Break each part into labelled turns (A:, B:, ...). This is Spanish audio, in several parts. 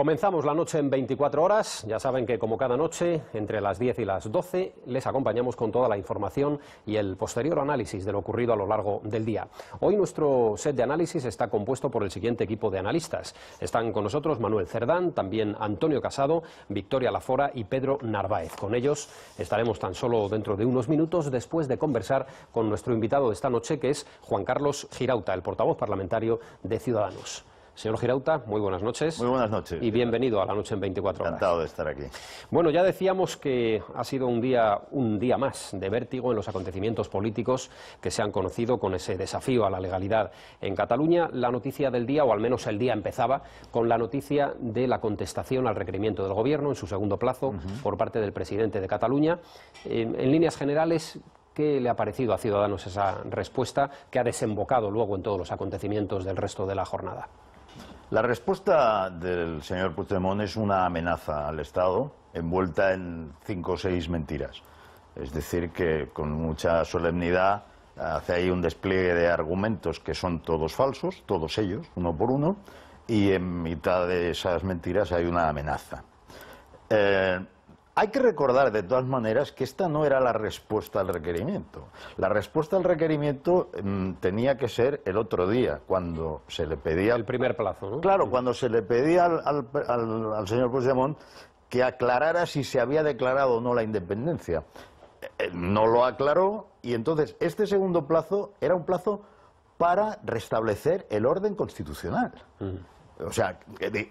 A: Comenzamos la noche en 24 horas. Ya saben que como cada noche, entre las 10 y las 12, les acompañamos con toda la información y el posterior análisis de lo ocurrido a lo largo del día. Hoy nuestro set de análisis está compuesto por el siguiente equipo de analistas. Están con nosotros Manuel Cerdán, también Antonio Casado, Victoria Lafora y Pedro Narváez. Con ellos estaremos tan solo dentro de unos minutos después de conversar con nuestro invitado de esta noche, que es Juan Carlos Girauta, el portavoz parlamentario de Ciudadanos. Señor Girauta, muy buenas noches.
B: Muy buenas noches.
A: Y bienvenido a la noche en 24 horas.
B: Encantado de estar aquí.
A: Bueno, ya decíamos que ha sido un día más de vértigo en los acontecimientos políticos que se han conocido con ese desafío a la legalidad en Cataluña. La noticia del día, o al menos el día empezaba, con la noticia de la contestación al requerimiento del Gobierno en su segundo plazo por parte del presidente de Cataluña. En líneas generales, ¿qué le ha parecido a Ciudadanos esa respuesta que ha desembocado luego en todos los acontecimientos del resto de la jornada?
B: La respuesta del señor Puigdemont es una amenaza al Estado envuelta en 5 o 6 mentiras. Es decir, que con mucha solemnidad hace ahí un despliegue de argumentos que son todos falsos, todos ellos, uno por uno, y en mitad de esas mentiras hay una amenaza. Hay que recordar de todas maneras que esta no era la respuesta al requerimiento. La respuesta al requerimiento tenía que ser el otro día, cuando se le pedía...
A: El primer plazo, ¿no?
B: Claro, cuando se le pedía al señor Puigdemont que aclarara si se había declarado o no la independencia. No lo aclaró y entonces este segundo plazo era un plazo para restablecer el orden constitucional. O sea,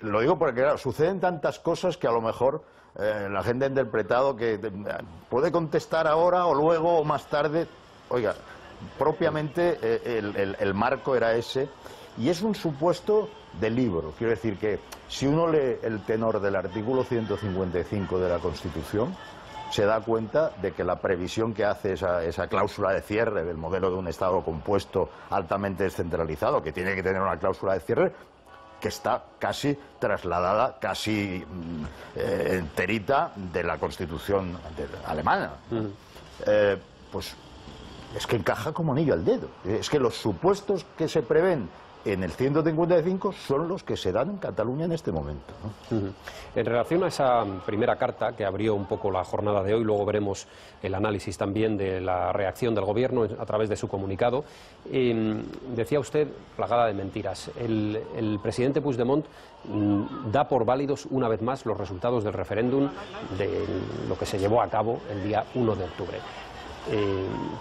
B: lo digo porque claro, suceden tantas cosas que a lo mejor la gente ha interpretado que puede contestar ahora o luego o más tarde. Oiga, propiamente el marco era ese y es un supuesto de libro. Quiero decir que si uno lee el tenor del artículo 155 de la Constitución, se da cuenta de que la previsión que hace esa cláusula de cierre del modelo de un Estado compuesto altamente descentralizado, que tiene que tener una cláusula de cierre, que está casi trasladada, casi enterita de la Constitución alemana. Pues es que encaja como anillo al dedo. Es que los supuestos que se prevén en el 155 son los que se dan en Cataluña en este momento, ¿no?
A: En relación a esa primera carta que abrió un poco la jornada de hoy, luego veremos el análisis también de la reacción del Gobierno a través de su comunicado, decía usted, plagada de mentiras. El presidente Puigdemont da por válidos una vez más los resultados del referéndum de lo que se llevó a cabo el día 1 de octubre.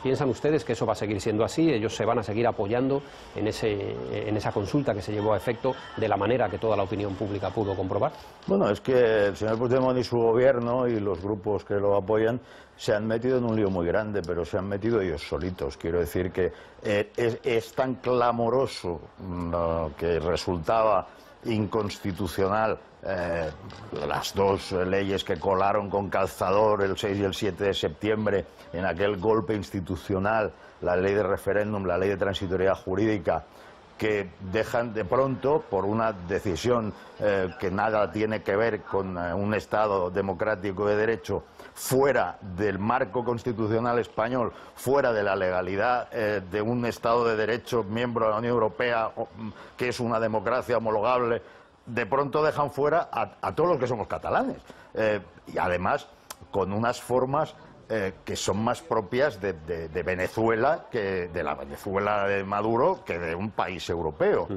A: ¿Piensan ustedes que eso va a seguir siendo así? ¿Ellos se van a seguir apoyando en esa consulta que se llevó a efecto de la manera que toda la opinión pública pudo comprobar?
B: Bueno, es que el señor Puigdemont y su gobierno y los grupos que lo apoyan se han metido en un lío muy grande, pero se han metido ellos solitos. Quiero decir que es tan clamoroso que resultaba inconstitucional las dos leyes que colaron con calzador el 6 y el 7 de septiembre en aquel golpe institucional, la ley de referéndum, la ley de transitoriedad jurídica, que dejan de pronto, por una decisión que nada tiene que ver con un Estado democrático de derecho, fuera del marco constitucional español, fuera de la legalidad de un Estado de derecho miembro de la Unión Europea, que es una democracia homologable, de pronto dejan fuera a todos los que somos catalanes. Y además con unas formas que son más propias de Venezuela, que de la Venezuela de Maduro, que de un país europeo,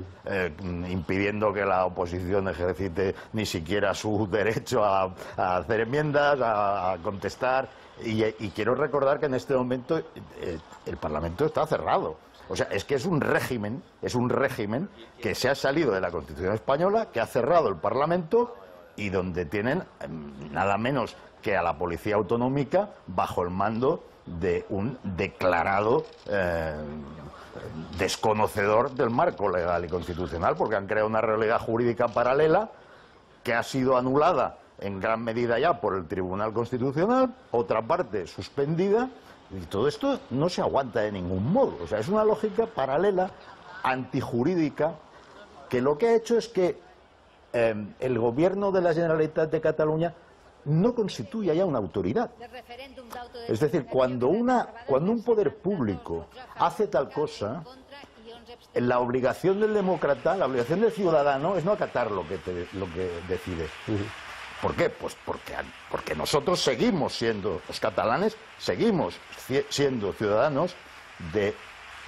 B: impidiendo que la oposición ejercite ni siquiera su derecho a hacer enmiendas, a contestar. Y quiero recordar que en este momento el Parlamento está cerrado. O sea, es que es un régimen que se ha salido de la Constitución española, que ha cerrado el Parlamento y donde tienen nada menos que a la Policía Autonómica bajo el mando de un declarado desconocedor del marco legal y constitucional, porque han creado una realidad jurídica paralela que ha sido anulada en gran medida ya por el Tribunal Constitucional, otra parte suspendida, y todo esto no se aguanta de ningún modo. O sea, es una lógica paralela, antijurídica, que lo que ha hecho es que el gobierno de la Generalitat de Cataluña no constituye ya una autoridad. Es decir, cuando un poder público hace tal cosa, la obligación del demócrata, la obligación del ciudadano es no acatar lo que decides. ¿Por qué? Pues porque nosotros seguimos siendo, los catalanes, seguimos siendo ciudadanos de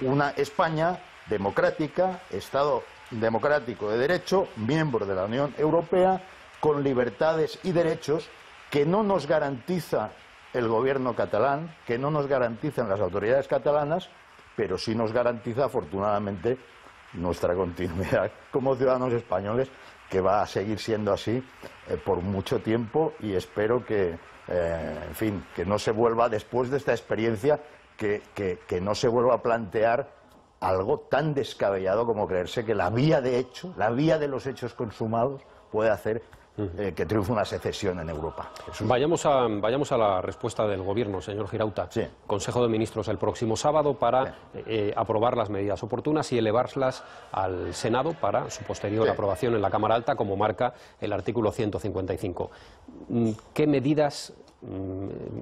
B: una España democrática, Estado democrático de derecho, miembro de la Unión Europea, con libertades y derechos que no nos garantiza el gobierno catalán, que no nos garantizan las autoridades catalanas, pero sí nos garantiza, afortunadamente, nuestra continuidad como ciudadanos españoles, que va a seguir siendo así por mucho tiempo, y espero que, en fin, que no se vuelva, después de esta experiencia, que no se vuelva a plantear algo tan descabellado como creerse que la vía de los hechos consumados puede hacer que triunfe una secesión en Europa.
A: Vayamos a la respuesta del Gobierno, señor Girauta.
B: Sí.
A: Consejo de Ministros el próximo sábado para aprobar las medidas oportunas y elevarlas al Senado para su posterior aprobación en la Cámara Alta, como marca el artículo 155. ¿Qué medidas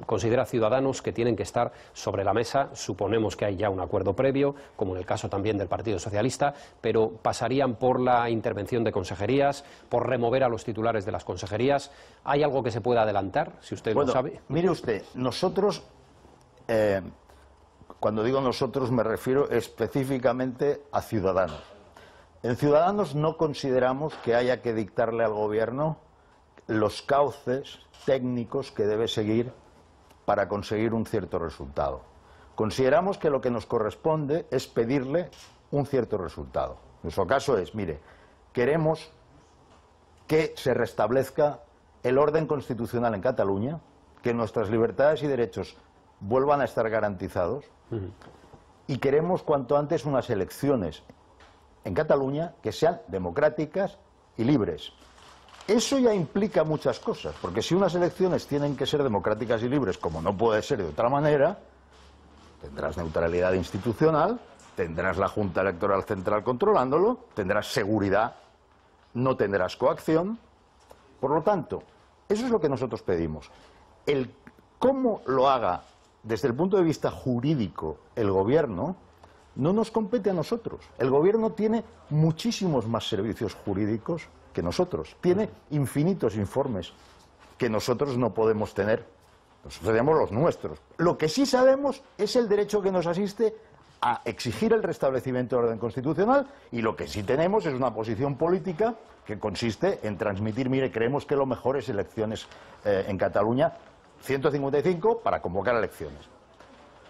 A: considera Ciudadanos que tienen que estar sobre la mesa? Suponemos que hay ya un acuerdo previo, como en el caso también del Partido Socialista, pero ¿pasarían por la intervención de consejerías, por remover a los titulares de las consejerías? ¿Hay algo que se pueda adelantar, si usted lo sabe?
B: Mire usted, nosotros, cuando digo nosotros me refiero específicamente a Ciudadanos. En Ciudadanos no consideramos que haya que dictarle al Gobierno los cauces técnicos que debe seguir para conseguir un cierto resultado. Consideramos que lo que nos corresponde es pedirle un cierto resultado. Nuestro caso es, mire, queremos que se restablezca el orden constitucional en Cataluña, que nuestras libertades y derechos vuelvan a estar garantizados, y queremos cuanto antes unas elecciones en Cataluña que sean democráticas y libres. Eso ya implica muchas cosas, porque si unas elecciones tienen que ser democráticas y libres, como no puede ser de otra manera, tendrás neutralidad institucional, tendrás la Junta Electoral Central controlándolo, tendrás seguridad, no tendrás coacción. Por lo tanto, eso es lo que nosotros pedimos. El cómo lo haga desde el punto de vista jurídico el Gobierno no nos compete a nosotros. El Gobierno tiene muchísimos más servicios jurídicos que nosotros. Tiene infinitos informes que nosotros no podemos tener. Nosotros tenemos los nuestros. Lo que sí sabemos es el derecho que nos asiste a exigir el restablecimiento del orden constitucional, y lo que sí tenemos es una posición política que consiste en transmitir, mire, creemos que lo mejor es elecciones en Cataluña, 155 para convocar elecciones.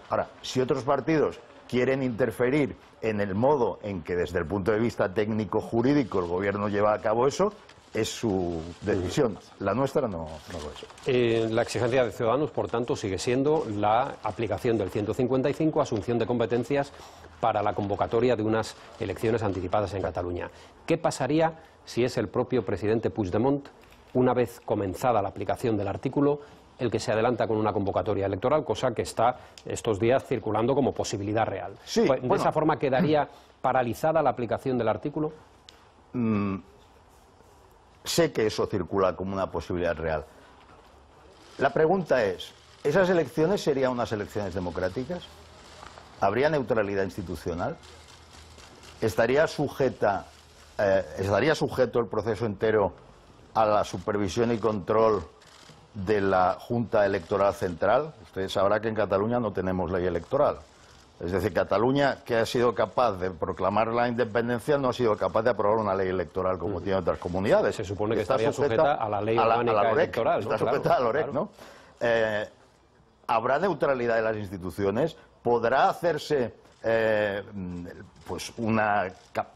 B: Ahora, si otros partidos quieren interferir en el modo en que desde el punto de vista técnico-jurídico el Gobierno lleva a cabo eso, es su decisión. La nuestra no lo es.
A: La exigencia de Ciudadanos, por tanto, sigue siendo la aplicación del 155, asunción de competencias para la convocatoria de unas elecciones anticipadas en Cataluña. ¿Qué pasaría si es el propio presidente Puigdemont, una vez comenzada la aplicación del artículo, el que se adelanta con una convocatoria electoral, cosa que está estos días circulando como posibilidad real?
B: Sí,
A: ¿De esa forma quedaría paralizada la aplicación del artículo?
B: Sé que eso circula como una posibilidad real. La pregunta es, ¿esas elecciones serían unas elecciones democráticas? ¿Habría neutralidad institucional? ¿Estaría sujeto el proceso entero a la supervisión y control de la Junta Electoral Central? Usted sabrá que en Cataluña no tenemos ley electoral. Es decir, Cataluña, que ha sido capaz de proclamar la independencia, no ha sido capaz de aprobar una ley electoral como tiene otras comunidades.
A: Se supone que estaría sujeta a la ley orgánica electoral, ¿no?
B: Está sujeta a la LOREC, ¿no? ¿Habrá neutralidad de las instituciones? ¿Podrá hacerse pues una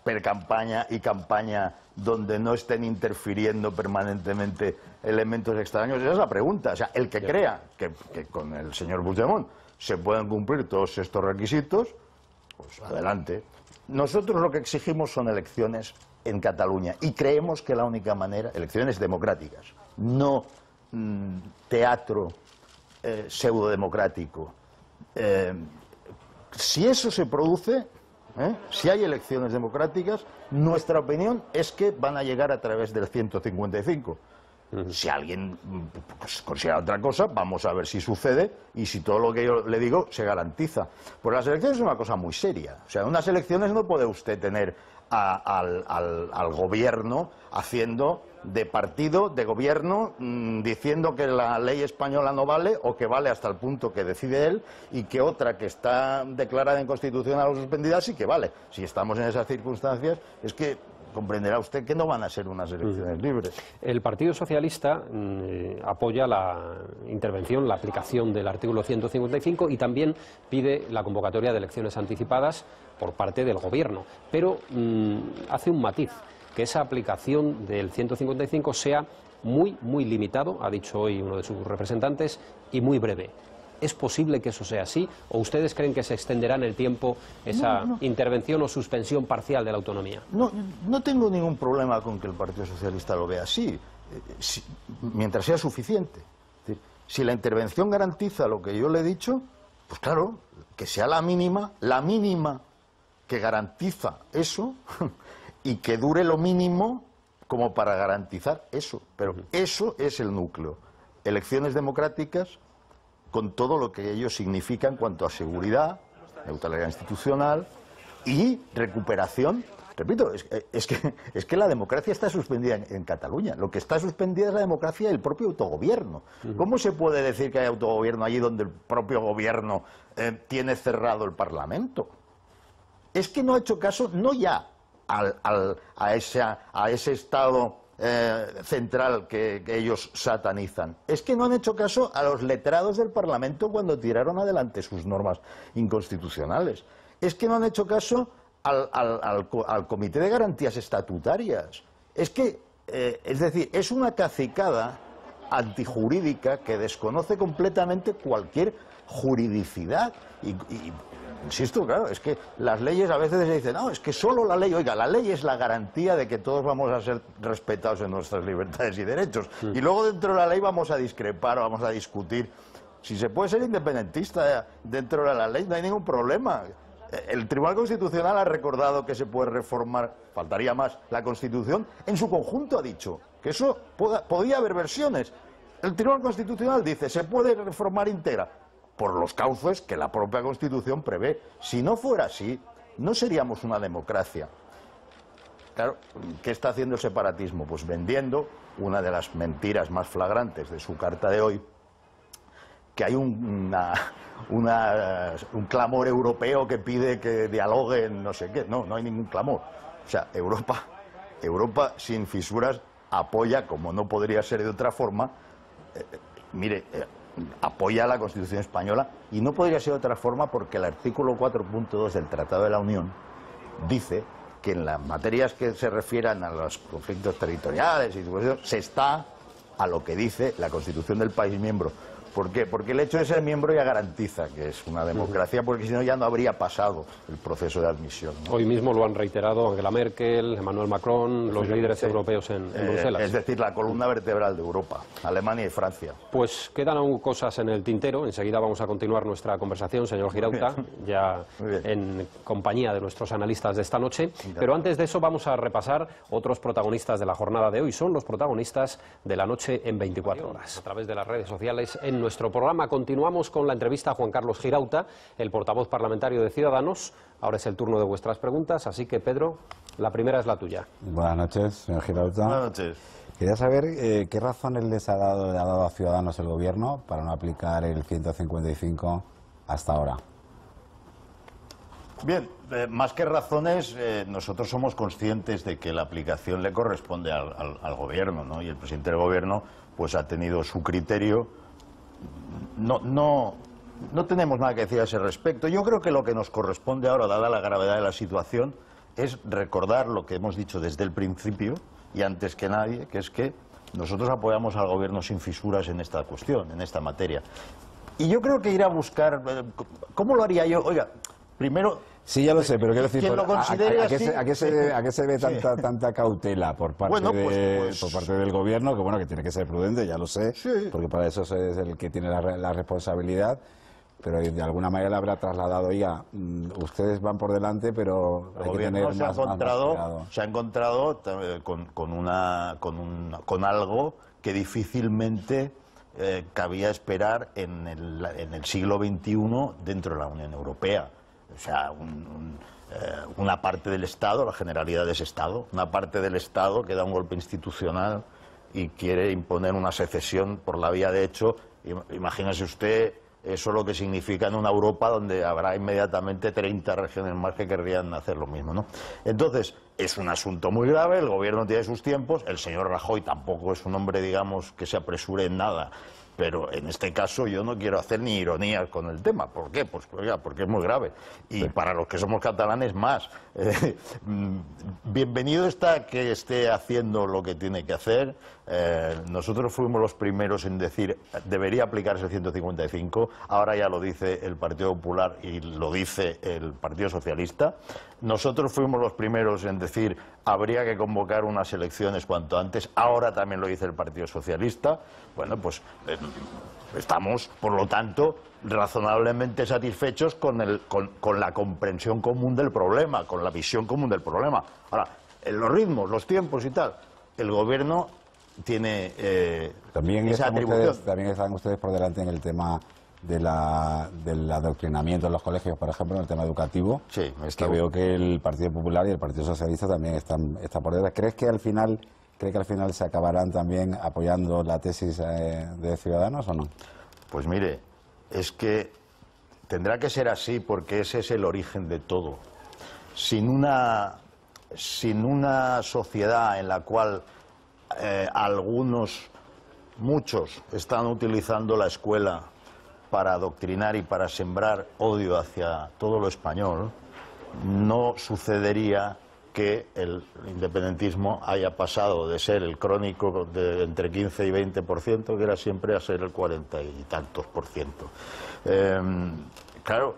B: precampaña y campaña donde no estén interfiriendo permanentemente elementos extraños? Esa es la pregunta. O sea, el que crea que con el señor Puigdemont se pueden cumplir todos estos requisitos, pues adelante. Nosotros lo que exigimos son elecciones en Cataluña, y creemos que la única manera, elecciones democráticas, no teatro pseudodemocrático. Si eso se produce, si hay elecciones democráticas, nuestra opinión es que van a llegar a través del 155. Si alguien pues, considera otra cosa, vamos a ver si sucede y si todo lo que yo le digo se garantiza. Pues las elecciones es una cosa muy seria. O sea, en unas elecciones no puede usted tener al gobierno haciendo de partido, de gobierno, diciendo que la ley española no vale o que vale hasta el punto que decide él y que otra que está declarada inconstitucional o suspendida sí que vale. Si estamos en esas circunstancias, es que comprenderá usted que no van a ser unas elecciones libres.
A: El Partido Socialista apoya la intervención, la aplicación del artículo 155 y también pide la convocatoria de elecciones anticipadas por parte del Gobierno, pero hace un matiz, que esa aplicación del 155 sea muy limitado, ha dicho hoy uno de sus representantes, y muy breve. ¿Es posible que eso sea así? ¿O ustedes creen que se extenderá en el tiempo esa intervención o suspensión parcial de la autonomía?
B: No tengo ningún problema con que el Partido Socialista lo vea así, mientras sea suficiente. Es decir, si la intervención garantiza lo que yo le he dicho, pues claro, que sea la mínima que garantiza eso y que dure lo mínimo como para garantizar eso. Pero eso es el núcleo. Elecciones democráticas, con todo lo que ello significa en cuanto a seguridad, neutralidad institucional y recuperación. Repito, es que la democracia está suspendida en Cataluña. Lo que está suspendida es la democracia y el propio autogobierno. ¿Cómo se puede decir que hay autogobierno allí donde el propio gobierno tiene cerrado el Parlamento? Es que no ha hecho caso, no ya a ese Estado central que ellos satanizan. Es que no han hecho caso a los letrados del Parlamento cuando tiraron adelante sus normas inconstitucionales. Es que no han hecho caso al Comité de Garantías Estatutarias. Es decir, es una cacicada antijurídica que desconoce completamente cualquier juridicidad. Insisto, claro, es que las leyes a veces se dicen, no, es que solo la ley, oiga, la ley es la garantía de que todos vamos a ser respetados en nuestras libertades y derechos. Y luego dentro de la ley vamos a discrepar, vamos a discutir. Si se puede ser independentista dentro de la ley, no hay ningún problema. El Tribunal Constitucional ha recordado que se puede reformar, faltaría más, la Constitución. En su conjunto ha dicho que eso podía haber versiones. El Tribunal Constitucional dice, se puede reformar íntegra, por los cauces que la propia Constitución prevé. Si no fuera así, no seríamos una democracia. Claro, ¿qué está haciendo el separatismo? Pues vendiendo una de las mentiras más flagrantes de su carta de hoy, que hay un clamor europeo que pide que dialoguen no sé qué. No hay ningún clamor. O sea, Europa sin fisuras apoya, como no podría ser de otra forma, apoya la Constitución española, y no podría ser de otra forma porque el artículo 4.2 del Tratado de la Unión dice que en las materias que se refieran a los conflictos territoriales y todo eso, se está a lo que dice la Constitución del país miembro. ¿Por qué? Porque el hecho de ser miembro ya garantiza que es una democracia, porque si no ya no habría pasado el proceso de admisión, ¿no?
A: Hoy mismo lo han reiterado Angela Merkel, Emmanuel Macron, los líderes europeos en Bruselas.
B: Es decir, la columna vertebral de Europa, Alemania y Francia.
A: Pues quedan aún cosas en el tintero. Enseguida vamos a continuar nuestra conversación, señor Girauta, ya en compañía de nuestros analistas de esta noche. Pero antes de eso vamos a repasar otros protagonistas de la jornada de hoy. Son los protagonistas de la noche en 24 horas. A través de las redes sociales en nuestro programa continuamos con la entrevista a Juan Carlos Girauta, el portavoz parlamentario de Ciudadanos. Ahora es el turno de vuestras preguntas, así que Pedro, la primera es la tuya.
C: Buenas noches, señor Girauta.
B: Buenas noches.
C: Quería saber qué razones le ha dado a Ciudadanos el Gobierno para no aplicar el 155 hasta ahora.
B: Bien, más que razones, nosotros somos conscientes de que la aplicación le corresponde al Gobierno, ¿no? Y el presidente del Gobierno pues ha tenido su criterio. No tenemos nada que decir a ese respecto. Yo creo que lo que nos corresponde ahora, dada la gravedad de la situación, es recordar lo que hemos dicho desde el principio y antes que nadie, que es que nosotros apoyamos al Gobierno sin fisuras en esta cuestión, en esta materia. Y yo creo que ir a buscar... ¿Cómo lo haría yo? Oiga, primero...
C: Sí, ya lo sé, pero quiero decir, ¿a qué se ve tanta cautela por parte, por parte del Gobierno? Que bueno, que tiene que ser prudente, ya lo sé, porque para eso es el que tiene la responsabilidad. pero de alguna manera le habrá trasladado ya. Ustedes van por delante, pero hay que tener más cuidado.
B: Se ha encontrado con algo que difícilmente cabía esperar en el siglo XXI dentro de la Unión Europea. O sea, una parte del Estado, la Generalidad es Estado, una parte del Estado que da un golpe institucional y quiere imponer una secesión por la vía de hecho. Imagínese usted eso lo que significa en una Europa donde habrá inmediatamente 30 regiones más que querrían hacer lo mismo, ¿no? Entonces, es un asunto muy grave, el gobierno tiene sus tiempos, el señor Rajoy tampoco es un hombre, digamos, que se apresure en nada, pero en este caso yo no quiero hacer ni ironías con el tema. ¿Por qué? Pues oiga, porque es muy grave. Y sí, para los que somos catalanes más. Bienvenido está que esté haciendo lo que tiene que hacer. Nosotros fuimos los primeros en decir debería aplicarse el 155. Ahora ya lo dice el Partido Popular y lo dice el Partido Socialista. Nosotros fuimos los primeros en decir habría que convocar unas elecciones cuanto antes. Ahora también lo dice el Partido Socialista. Bueno, pues estamos, por lo tanto, razonablemente satisfechos con la comprensión común del problema, con la visión común del problema. Ahora, en los ritmos, los tiempos y tal, el gobierno tiene esa atribución.
C: También están ustedes por delante en el tema del adoctrinamiento en los colegios, por ejemplo, en el tema educativo. Sí, veo que el Partido Popular y el Partido Socialista también están por detrás. ¿Cree que al final se acabarán también apoyando la tesis de Ciudadanos o no?
B: Pues mire, es que tendrá que ser así porque ese es el origen de todo. Sin una sociedad en la cual muchos están utilizando la escuela para adoctrinar y para sembrar odio hacia todo lo español, no sucedería que el independentismo haya pasado de ser el crónico de entre 15 y 20%, que era siempre, a ser el 40 y tantos %. Claro,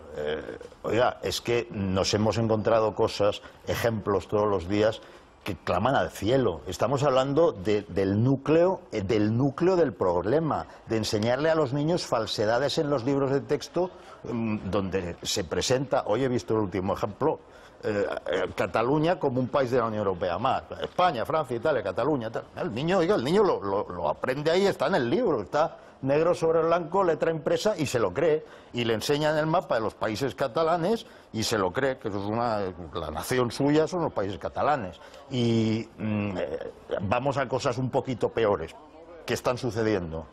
B: oiga, es que nos hemos encontrado cosas, ejemplos todos los días que claman al cielo. Estamos hablando del núcleo del problema, de enseñarle a los niños falsedades en los libros de texto donde se presenta, hoy he visto el último ejemplo, Cataluña como un país de la Unión Europea más, España, Francia, Italia, Cataluña, tal. El niño lo aprende ahí, está en el libro, está negro sobre blanco, letra impresa, y se lo cree, y le enseñan el mapa de los países catalanes y se lo cree, que eso es la nación suya son los países catalanes. Y vamos a cosas un poquito peores que están sucediendo.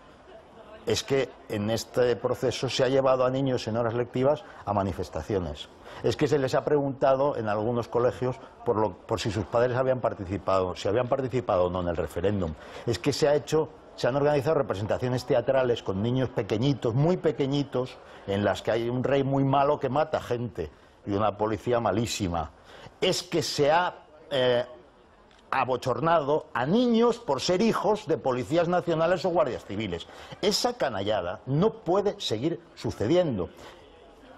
B: Es que en este proceso se ha llevado a niños en horas lectivas a manifestaciones. Es que se les ha preguntado en algunos colegios por si sus padres habían participado, si habían participado o no en el referéndum. Es que se han organizado representaciones teatrales con niños pequeñitos, muy pequeñitos, en las que hay un rey muy malo que mata gente y una policía malísima. Es que se ha abochornado a niños por ser hijos de policías nacionales o guardias civiles. Esa canallada no puede seguir sucediendo.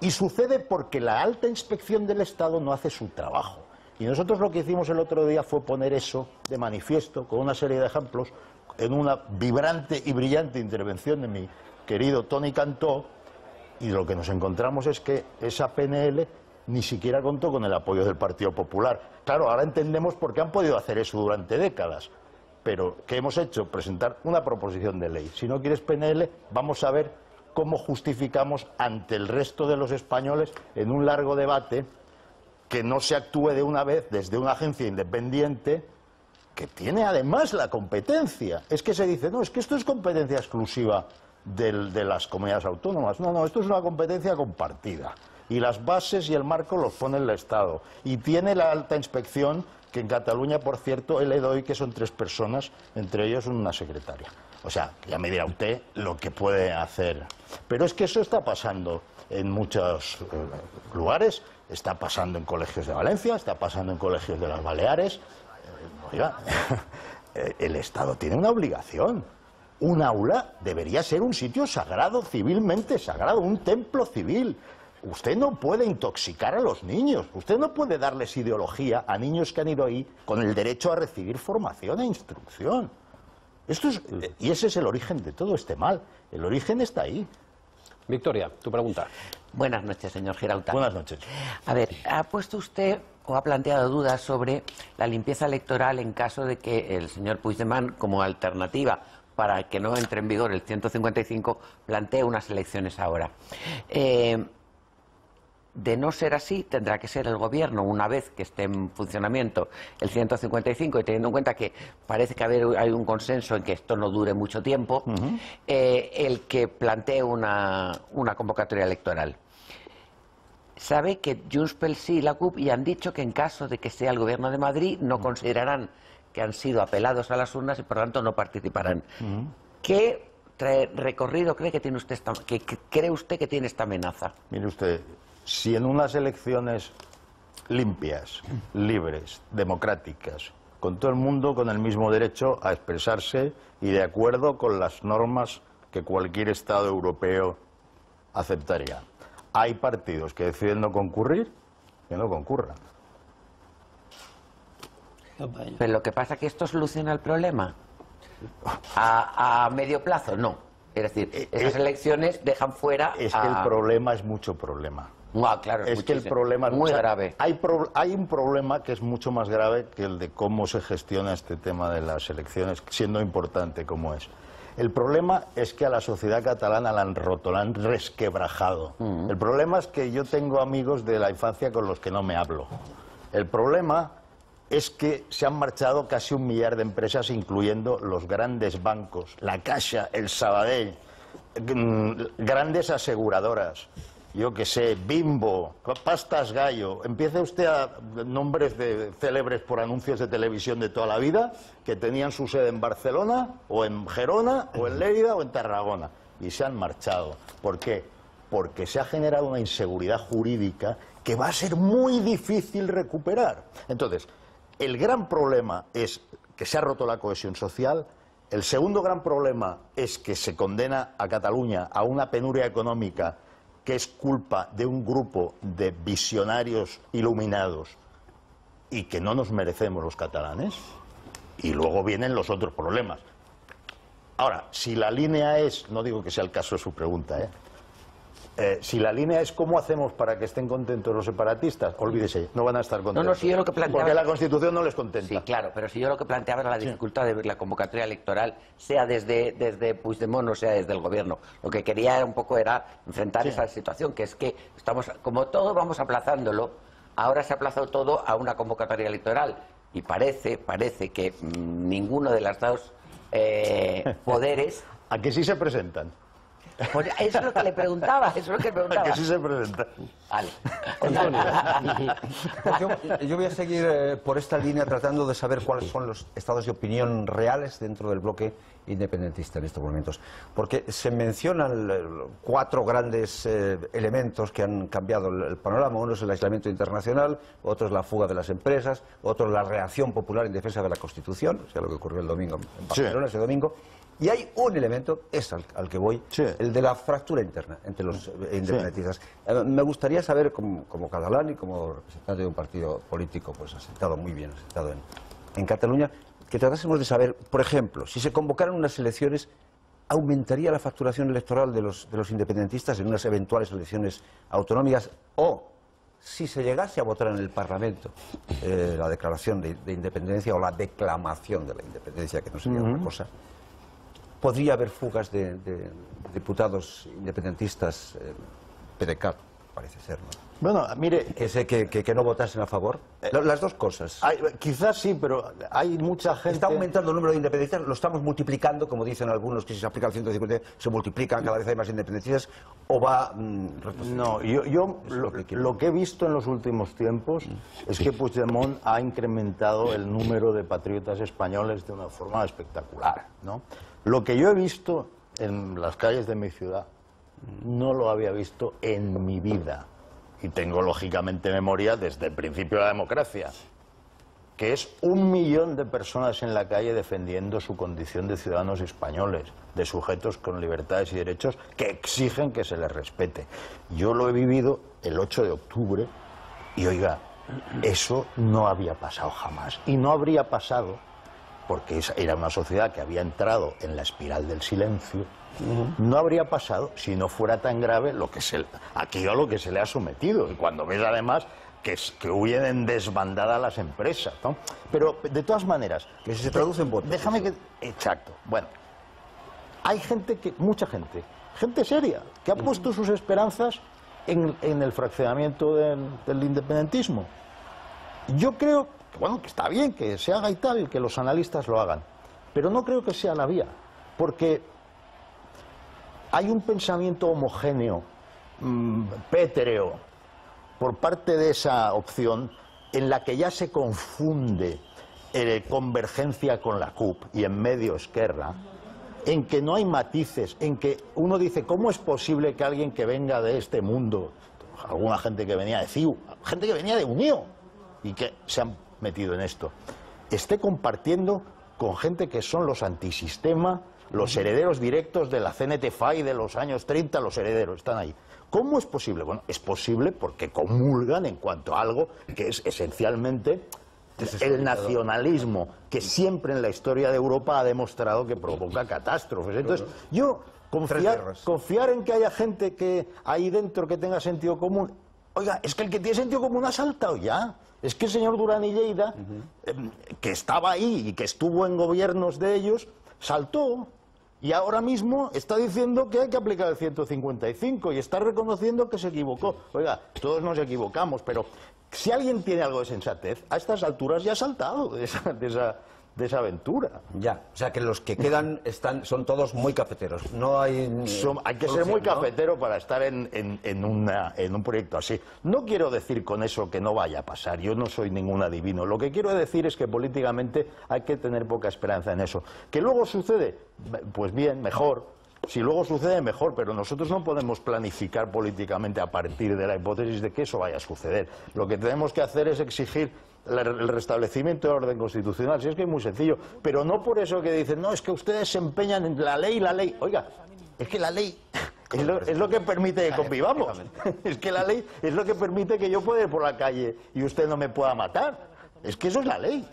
B: Y sucede porque la alta inspección del Estado no hace su trabajo. Y nosotros lo que hicimos el otro día fue poner eso de manifiesto con una serie de ejemplos en una vibrante y brillante intervención de mi querido Toni Cantó, y lo que nos encontramos es que esa PNL ni siquiera contó con el apoyo del Partido Popular. Claro, ahora entendemos por qué han podido hacer eso durante décadas. Pero, ¿qué hemos hecho? Presentar una proposición de ley. Si no quieres PNL, vamos a ver cómo justificamos ante el resto de los españoles en un largo debate que no se actúe de una vez desde una agencia independiente que tiene además la competencia. Es que se dice, no, es que esto es competencia exclusiva de las comunidades autónomas. No, esto es una competencia compartida. Y las bases y el marco los pone el Estado. Y tiene la alta inspección, que en Cataluña, por cierto, le doy que son 3 personas, entre ellos una secretaria. O sea, ya me dirá usted lo que puede hacer. Pero es que eso está pasando en muchos lugares, está pasando en colegios de Valencia, está pasando en colegios de las Baleares. Oiga, el Estado tiene una obligación. Un aula debería ser un sitio sagrado, civilmente sagrado, un templo civil. Usted no puede intoxicar a los niños, usted no puede darles ideología a niños que han ido ahí con el derecho a recibir formación e instrucción. Y ese es el origen de todo este mal. El origen está ahí.
A: Victoria, tu pregunta.
D: Buenas noches, señor Girauta.
B: Buenas noches.
D: A ver, ¿ha puesto usted o ha planteado dudas sobre la limpieza electoral en caso de que el señor Puigdemont, como alternativa para que no entre en vigor el 155, plantee unas elecciones ahora? De no ser así, tendrá que ser el Gobierno, una vez que esté en funcionamiento el 155, y teniendo en cuenta que parece que hay un consenso en que esto no dure mucho tiempo, el que plantee una convocatoria electoral. Sabe que Junts pel Sí y la CUP ya han dicho que en caso de que sea el Gobierno de Madrid no considerarán que han sido apelados a las urnas y por lo tanto no participarán. ¿Qué recorrido cree que tiene usted cree usted que tiene esta amenaza?
B: Mire usted, si en unas elecciones limpias, libres, democráticas, con todo el mundo con el mismo derecho a expresarse y de acuerdo con las normas que cualquier Estado europeo aceptaría, hay partidos que deciden no concurrir, que no concurran.
D: Pero lo que pasa es que esto soluciona el problema. A medio plazo, no. Es decir, esas elecciones dejan fuera...
B: Es que el problema es mucho problema.
D: Claro,
B: es que el problema es
D: muy grave.
B: Hay un problema que es mucho más grave que el de cómo se gestiona este tema de las elecciones, siendo importante como es. El problema es que a la sociedad catalana la han roto, la han resquebrajado. El problema es que yo tengo amigos de la infancia con los que no me hablo. El problema es que se han marchado casi 1 millar de empresas, incluyendo los grandes bancos, la Caixa, el Sabadell, grandes aseguradoras, yo que sé, Bimbo, Pastas Gallo. Empiece usted a nombres de célebres por anuncios de televisión de toda la vida, que tenían su sede en Barcelona, o en Gerona, o en Lérida, o en Tarragona, y se han marchado. ¿Por qué? Porque se ha generado una inseguridad jurídica que va a ser muy difícil recuperar. Entonces, el gran problema es que se ha roto la cohesión social. El segundo gran problema es que se condena a Cataluña a una penuria económica que es culpa de un grupo de visionarios iluminados y que no nos merecemos los catalanes. Y luego vienen los otros problemas. Ahora, si la línea es, no digo que sea el caso de su pregunta, si la línea es cómo hacemos para que estén contentos los separatistas, olvídese, no van a estar contentos.
D: No, si yo lo que planteaba...
B: Porque la Constitución no les contenta.
D: Sí, claro, pero si yo lo que planteaba era la dificultad de ver la convocatoria electoral, sea desde Puigdemont o sea desde el Gobierno. Lo que quería un poco era enfrentar esa situación, que es que estamos, como todo vamos aplazándolo, ahora se ha aplazado todo a una convocatoria electoral. Y parece que ninguno de los dos poderes...
B: ¿A que sí se presentan?
D: Pues eso es lo que le preguntaba, eso es lo que preguntaba.
B: Que sí se presenta.
D: Vale.
E: Yo voy a seguir por esta línea tratando de saber cuáles son los estados de opinión reales dentro del bloque independentista en estos momentos. Porque se mencionan 4 grandes elementos que han cambiado el panorama. Uno es el aislamiento internacional, otro es la fuga de las empresas, otro es la reacción popular en defensa de la Constitución, o sea, lo que ocurrió el domingo en Barcelona, ese domingo. Y hay un elemento, es al que voy, el de la fractura interna entre los independentistas. Me gustaría saber, como catalán y como representante de un partido político pues asentado muy bien, asentado en Cataluña, que tratásemos de saber, por ejemplo, si se convocaran unas elecciones, ¿aumentaría la facturación electoral de los independentistas en unas eventuales elecciones autonómicas? O, si se llegase a votar en el Parlamento la declaración de independencia o la declamación de la independencia, que no sería otra cosa, ¿podría haber fugas de diputados independentistas PDeCAT, parece ser, ¿no?
B: Bueno, mire...
E: Que no votasen a favor. Las dos cosas.
B: Quizás sí, pero hay mucha gente...
E: Está aumentando el número de independentistas, lo estamos multiplicando, como dicen algunos, que si se aplica el 150 se multiplican, cada vez hay más independentistas, o va...
B: No, yo lo que he visto en los últimos tiempos es que Puigdemont ha incrementado el número de patriotas españoles de una forma espectacular, ¿no? Lo que yo he visto en las calles de mi ciudad no lo había visto en mi vida. Y tengo lógicamente memoria desde el principio de la democracia, que es 1 millón de personas en la calle defendiendo su condición de ciudadanos españoles, de sujetos con libertades y derechos que exigen que se les respete. Yo lo he vivido el 8 de octubre y, oiga, eso no había pasado jamás. Y no habría pasado porque era una sociedad que había entrado en la espiral del silencio, no habría pasado si no fuera tan grave aquello a lo que se le ha sometido. Y cuando ves además que huyen en desbandada las empresas, ¿no? Pero de todas maneras,
E: que se traduce en votos.
B: Déjame que... Exacto. Bueno, hay mucha gente seria, que ha puesto sus esperanzas en el fraccionamiento del independentismo. Yo creo que, bueno, que está bien que se haga y tal, y que los analistas lo hagan, pero no creo que sea la vía, porque hay un pensamiento homogéneo, pétreo, por parte de esa opción, en la que ya se confunde convergencia con la CUP y en medio Esquerra, en que no hay matices, en que uno dice, ¿cómo es posible que alguien que venga de este mundo, alguna gente que venía de CIU, gente que venía de Unión y que se han metido en esto, esté compartiendo con gente que son los antisistema, los herederos directos de la CNT-FAI de los años 30, los herederos, están ahí? ¿Cómo es posible? Bueno, es posible porque comulgan en cuanto a algo que es esencialmente el nacionalismo, que siempre en la historia de Europa ha demostrado que provoca catástrofes. Entonces, yo confiar en que haya gente que ahí dentro que tenga sentido común. Oiga, es que el que tiene sentido común ha saltado ya. Es que el señor Durán y Lleida, que estaba ahí y que estuvo en gobiernos de ellos, saltó. Y ahora mismo está diciendo que hay que aplicar el 155 y está reconociendo que se equivocó. Oiga, todos nos equivocamos, pero si alguien tiene algo de sensatez, a estas alturas ya ha saltado de esa aventura.
E: Ya, o sea que los que quedan son todos muy cafeteros. No hay...
B: hay que ser muy cafetero para estar en un proyecto así. No quiero decir con eso que no vaya a pasar, yo no soy ningún adivino. Lo que quiero decir es que políticamente hay que tener poca esperanza en eso. ¿Que luego sucede? Pues bien, mejor. Si luego sucede, mejor, pero nosotros no podemos planificar políticamente a partir de la hipótesis de que eso vaya a suceder. Lo que tenemos que hacer es exigir el restablecimiento del orden constitucional, si es que es muy sencillo, pero no por eso que dicen, no, es que ustedes se empeñan en la ley. Oiga, es que la ley es lo que permite que convivamos. Es que la ley es lo que permite que yo pueda ir por la calle y usted no me pueda matar. Es que eso es la ley.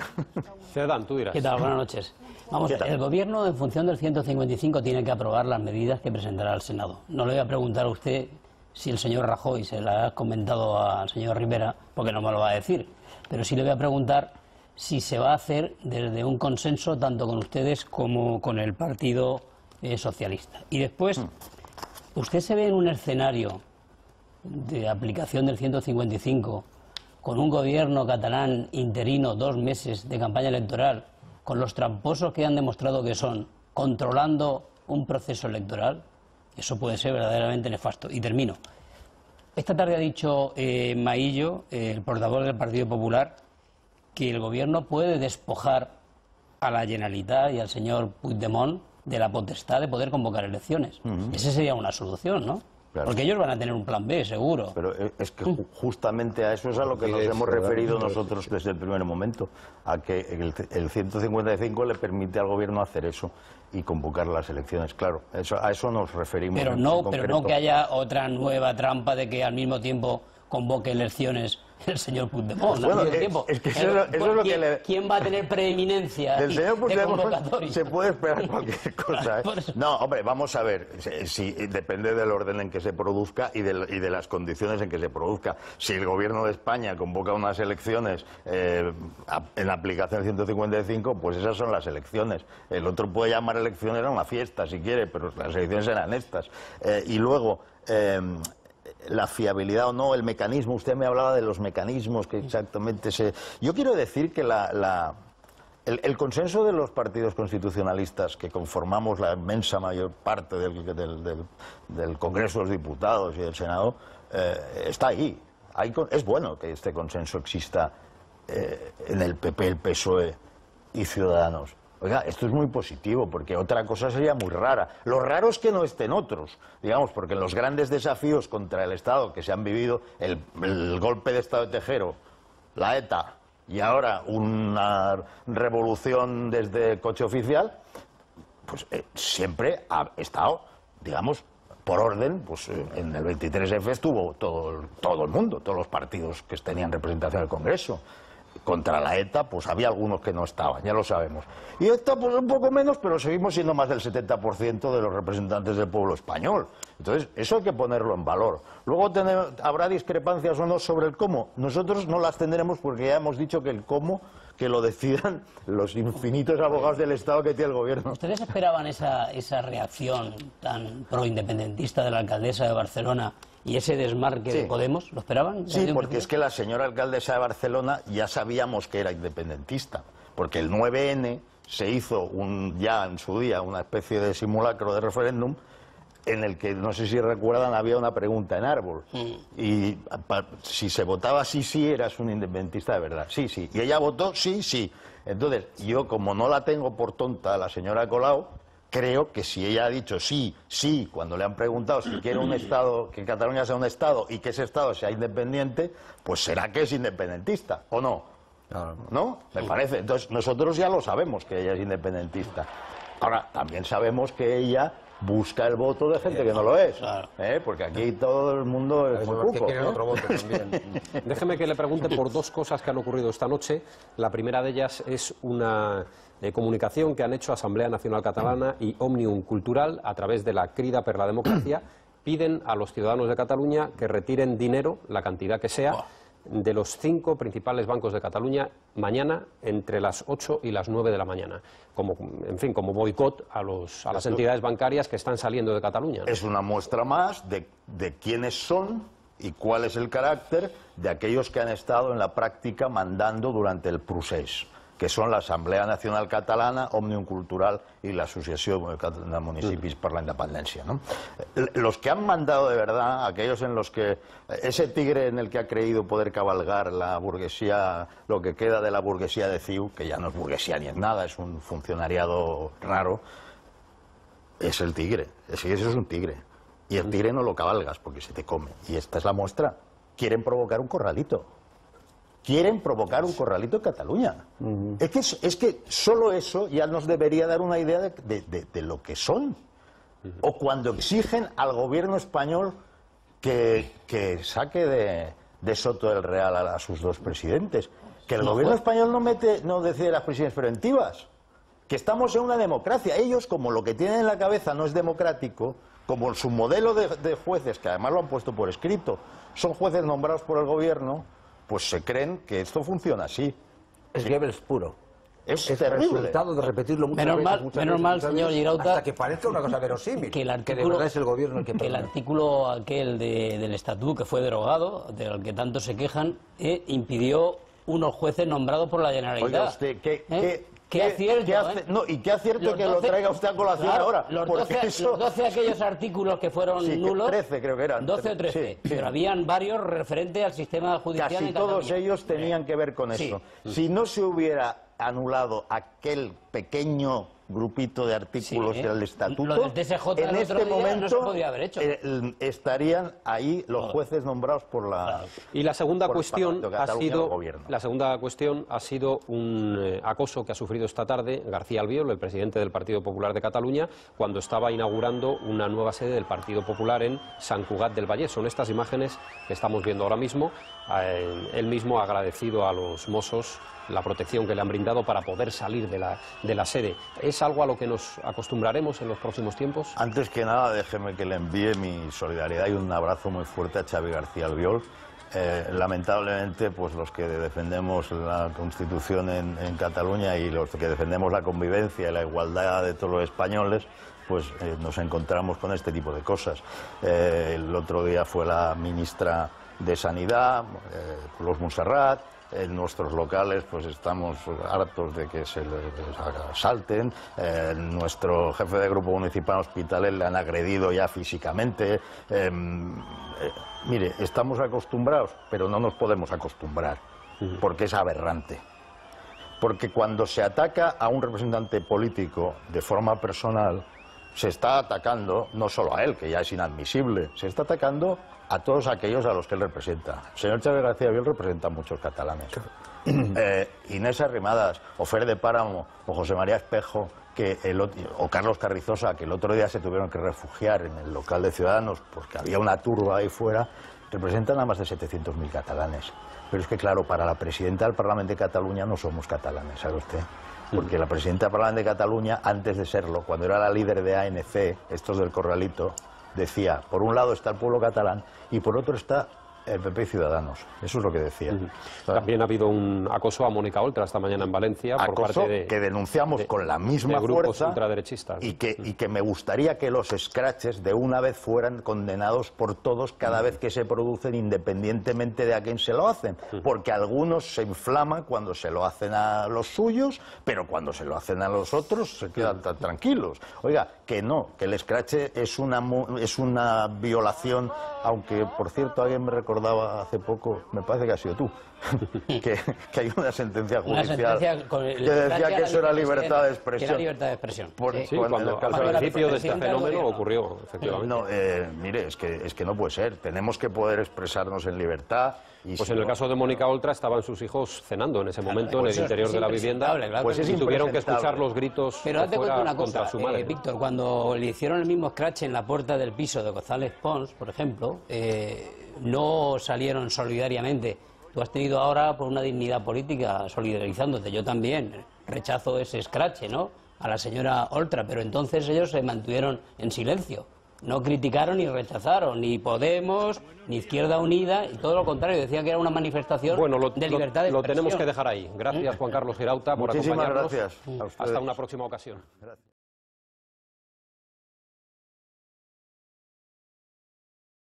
A: Cerdán, tú dirás.
F: ¿Qué tal? Buenas noches. Vamos, el Gobierno, en función del 155, tiene que aprobar las medidas que presentará al Senado. No le voy a preguntar a usted si el señor Rajoy se la ha comentado al señor Rivera, porque no me lo va a decir. Pero sí le voy a preguntar si se va a hacer desde un consenso tanto con ustedes como con el Partido Socialista. Y después, ¿usted se ve en un escenario de aplicación del 155 con un gobierno catalán interino 2 meses de campaña electoral, con los tramposos que han demostrado que son, controlando un proceso electoral? Eso puede ser verdaderamente nefasto. Y termino. Esta tarde ha dicho Maillo, el portavoz del Partido Popular, que el gobierno puede despojar a la Generalitat y al señor Puigdemont de la potestad de poder convocar elecciones. Esa sería una solución, ¿no? Claro. Porque ellos van a tener un plan B, seguro.
B: Pero es que justamente a eso es a lo que nos hemos referido nosotros desde el primer momento, a que el 155 le permite al gobierno hacer eso y convocar las elecciones, claro. A eso nos referimos.
F: Pero no que haya otra nueva trampa de que al mismo tiempo convoque elecciones el señor Puigdemont.
B: Bueno, es que eso es lo que le...
F: ¿Quién va a tener preeminencia
B: del señor
F: Puigdemont?
B: Se puede esperar cualquier cosa, ¿eh? No, hombre, vamos a ver. Si depende del orden en que se produzca y de las condiciones en que se produzca. Si el gobierno de España convoca unas elecciones en aplicación del 155, pues esas son las elecciones. El otro puede llamar elecciones a una fiesta, si quiere, pero las elecciones serán estas. Y luego... la fiabilidad o no, el mecanismo, usted me hablaba de los mecanismos que exactamente se... Yo quiero decir que el consenso de los partidos constitucionalistas que conformamos la inmensa mayor parte del Congreso de los Diputados y del Senado está ahí. Es bueno que este consenso exista en el PP, el PSOE y Ciudadanos. Oiga, esto es muy positivo, porque otra cosa sería muy rara. Lo raro es que no estén otros, digamos, porque los grandes desafíos contra el Estado que se han vivido, el golpe de Estado de Tejero, la ETA y ahora una revolución desde coche oficial, pues siempre ha estado, digamos, por orden, pues en el 23F estuvo todo el mundo, todos los partidos que tenían representación en el Congreso. contra la ETA, pues había algunos que no estaban, ya lo sabemos. Y ETA, pues un poco menos, pero seguimos siendo más del 70% de los representantes del pueblo español. Entonces, eso hay que ponerlo en valor. Luego habrá discrepancias o no sobre el cómo. Nosotros no las tendremos porque ya hemos dicho que el cómo, que lo decidan los infinitos abogados del Estado que tiene el gobierno.
F: ¿Ustedes esperaban esa reacción tan proindependentista de la alcaldesa de Barcelona y ese desmarque de Podemos? ¿Lo esperaban?
B: Sí, porque es que la señora alcaldesa de Barcelona ya sabíamos que era independentista, porque el 9N se hizo ya en su día una especie de simulacro de referéndum en el que, no sé si recuerdan, había una pregunta en árbol. Y si se votaba sí, eras un independentista de verdad. Sí. Y ella votó sí. Entonces, yo, como no la tengo por tonta, la señora Colau, creo que si ella ha dicho sí, cuando le han preguntado si quiere un Estado, que Cataluña sea un Estado y que ese Estado sea independiente, pues será que es independentista, ¿o no? ¿No? Me parece. Entonces, nosotros ya lo sabemos que ella es independentista. Ahora, también sabemos que ella busca el voto de gente que no lo es, porque aquí todo el mundo es muy cuco,
E: otro voto también.
A: Déjeme que le pregunte por dos cosas que han ocurrido esta noche. La primera de ellas es una comunicación que han hecho Asamblea Nacional Catalana y Òmnium Cultural a través de la Crida per la Democracia. Piden a los ciudadanos de Cataluña que retiren dinero, la cantidad que sea, de los 5 principales bancos de Cataluña mañana entre las 8 y las 9 de la mañana, como boicot a las entidades bancarias que están saliendo de Cataluña, ¿no?
B: Es una muestra más de quiénes son y cuál es el carácter de aquellos que han estado en la práctica mandando durante el procés, que son la Asamblea Nacional Catalana, Òmnium Cultural y la Asociación de Municipis per la Independencia, ¿no? Los que han mandado de verdad, aquellos en los que ese tigre en el que ha creído poder cabalgar la burguesía, lo que queda de la burguesía de CiU, que ya no es burguesía ni es nada, es un funcionariado raro, es el tigre. Ese es un tigre. Y el tigre no lo cabalgas porque se te come. Y esta es la muestra. Quieren provocar un corralito. Quieren provocar un corralito en Cataluña. Es que solo eso ya nos debería dar una idea de lo que son. O cuando exigen al gobierno español que saque de Soto del Real a sus 2 presidentes. Que el gobierno español no decide las prisiones preventivas. Que estamos en una democracia. Ellos, como lo que tienen en la cabeza no es democrático, como su modelo de jueces, que además lo han puesto por escrito, son jueces nombrados por el gobierno, pues se creen que esto funciona así.
E: Es Goebbels puro.
B: Es terrible.
E: El resultado de repetirlo muchas veces.
F: Menos mal, señor Girauta,
E: hasta que parezca una cosa verosímil, que de verdad es el gobierno el que
F: el artículo aquel del Estatut que fue derogado, del que tanto se quejan, impidió unos jueces nombrados por la Generalitat.
B: Oiga usted,
F: ¿Qué acierto?
B: Y qué acierto que lo traiga usted a colación ahora.
F: Los 12 aquellos artículos que fueron nulos.
B: 13 creo que eran.
F: 12 o 13. Pero habían varios referentes al sistema judicial.
B: Casi todos ellos tenían que ver con eso. Si no se hubiera anulado aquel pequeño grupito de artículos del Estatuto, en este momento
F: no se podría haber hecho.
B: Estarían ahí los jueces nombrados por la...
A: Y la segunda cuestión ha sido un acoso que ha sufrido esta tarde García Albiol, el presidente del Partido Popular de Cataluña, cuando estaba inaugurando una nueva sede del Partido Popular en Sant Cugat del Vallès. Son estas imágenes que estamos viendo ahora mismo. Él mismo ha agradecido a los Mossos la protección que le han brindado para poder salir de la sede. ¿Es algo a lo que nos acostumbraremos en los próximos tiempos?
B: Antes que nada, déjeme que le envíe mi solidaridad y un abrazo muy fuerte a Xavi García Albiol. Lamentablemente, pues los que defendemos la Constitución en Cataluña y los que defendemos la convivencia y la igualdad de todos los españoles, pues nos encontramos con este tipo de cosas. El otro día fue la ministra de Sanidad, los Montserrat. En nuestros locales pues estamos hartos de que se les asalten. Nuestro jefe de grupo municipal hospitalet le han agredido ya físicamente. Mire, estamos acostumbrados, pero no nos podemos acostumbrar, porque es aberrante. Porque cuando se ataca a un representante político de forma personal, se está atacando no solo a él, que ya es inadmisible, se está atacando a todos aquellos a los que él representa. El señor Xavi García Albiol representa a muchos catalanes. Inés Arrimadas, o Fer de Páramo, o José María Espejo, o Carlos Carrizosa, que el otro día se tuvieron que refugiar en el local de Ciudadanos porque había una turba ahí fuera, representan a más de 700.000 catalanes. Pero es que, claro, para la presidenta del Parlamento de Cataluña no somos catalanes, ¿sabe usted? Porque la presidenta del Parlamento de Cataluña, antes de serlo, cuando era la líder de ANC, estos del Corralito, decía, por un lado está el pueblo catalán y por otro está el PP y Ciudadanos. Eso es lo que decía.
A: También ha habido un acoso a Mónica Oltra esta mañana en Valencia por parte de...
B: que denunciamos con la misma
A: grupos
B: fuerza
A: ultraderechistas.
B: y que me gustaría que los scratches de una vez fueran condenados por todos cada vez que se producen, independientemente de a quién se lo hacen. Porque algunos se inflaman cuando se lo hacen a los suyos, pero cuando se lo hacen a los otros se quedan tan tranquilos. Oiga, que no, que el scratch es una violación, aunque, por cierto, alguien me recordaba hace poco, me parece que ha sido tú, que hay una sentencia judicial que decía que eso era libertad de expresión.
F: Que era libertad de expresión.
A: Sí, cuando al principio de este fenómeno ocurrió, efectivamente.
B: No, mire, es que no puede ser. Tenemos que poder expresarnos en libertad. Y
A: pues en el caso de Mónica Oltra estaban sus hijos cenando en ese momento en el interior de la vivienda,
B: pues
A: y tuvieron que escuchar los gritos contra su madre.
F: Víctor, cuando le hicieron el mismo scratch en la puerta del piso de González Pons, por ejemplo, no salieron solidariamente. Tú has tenido ahora, por una dignidad política, solidarizándote. Yo también rechazo ese scratch, ¿no?, a la señora Oltra, pero entonces ellos se mantuvieron en silencio. No criticaron ni rechazaron, ni Podemos, ni Izquierda Unida, y todo lo contrario, decían que era una manifestación de libertad de expresión.
A: Lo tenemos que dejar ahí. Gracias, Juan Carlos Girauta, por
B: acompañarnos.
A: Muchísimas gracias.
B: Hasta
A: una próxima ocasión.
B: Gracias.